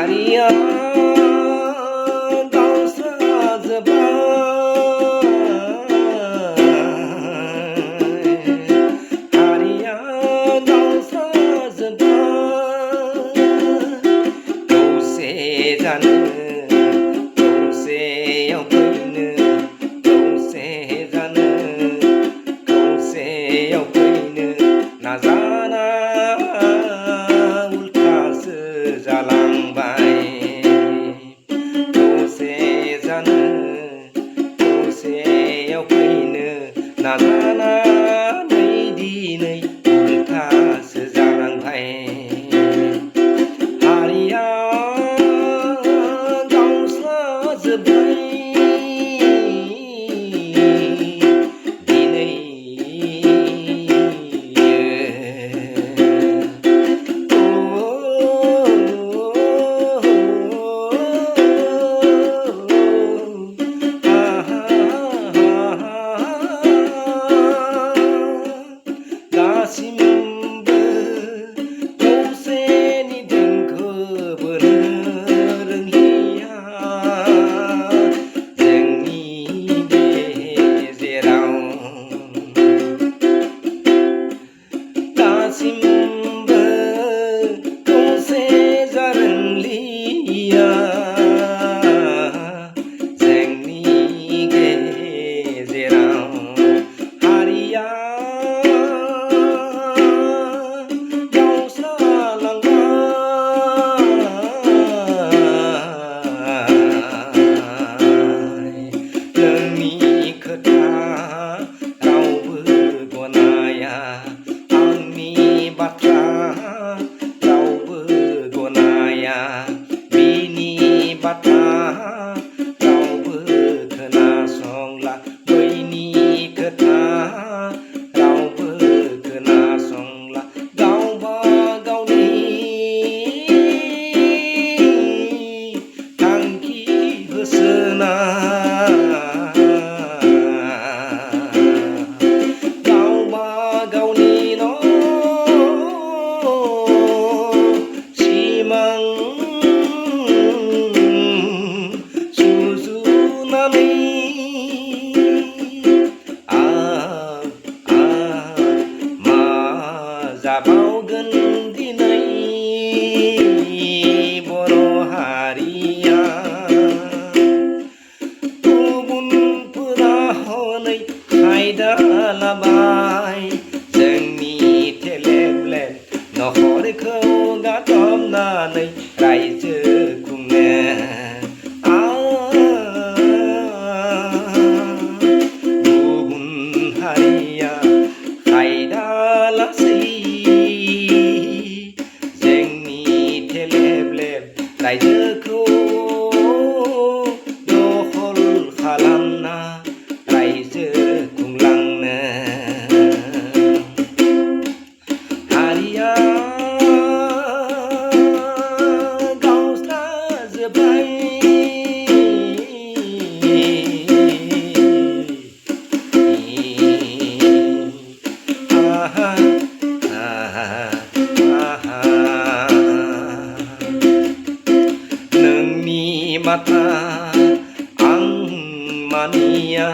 harian gausra zebai harian gausra zebai dose जानो खौसेयाव फैनो खौसे जानो खौसेयाव फैनो नाजाना उल्थासो जालांबाय खौसे जानो खौसेयाव फैनो नाजानानै दिनै उल्थासो जालांबाय हारिया गावस्राजोब्बाय दिनै दासिमबो खौसेनि देंखो बोनो रोंलिया जोंनि गेजेराव दासिमबो खौसे जारोंलिया जोंनि गेजेराव हारिया नोंनि खोथा रावबो गनाया आंनि बाथ्रा रावबो गनाया बिनि बाथ्रा रावबो खोनासंला बैनि खोथा रावबो खोनासंला गावबा गावनि थांखि होसोना जाबावगोन दिनै बर' हारिया गुबुनफोरा हनै खायदा लाबाय जोंनि थेलेबलेब नखरखौ गादबनानै रायजो खुंनो गुबुन हारिया खायदा लासै जोंनि थेलेबलेब रायजोखौ दखल खालामना रायजो खुंलांनो हारिया गावस्राजोब्बाय नोंनि बाथ्रा आं मानिया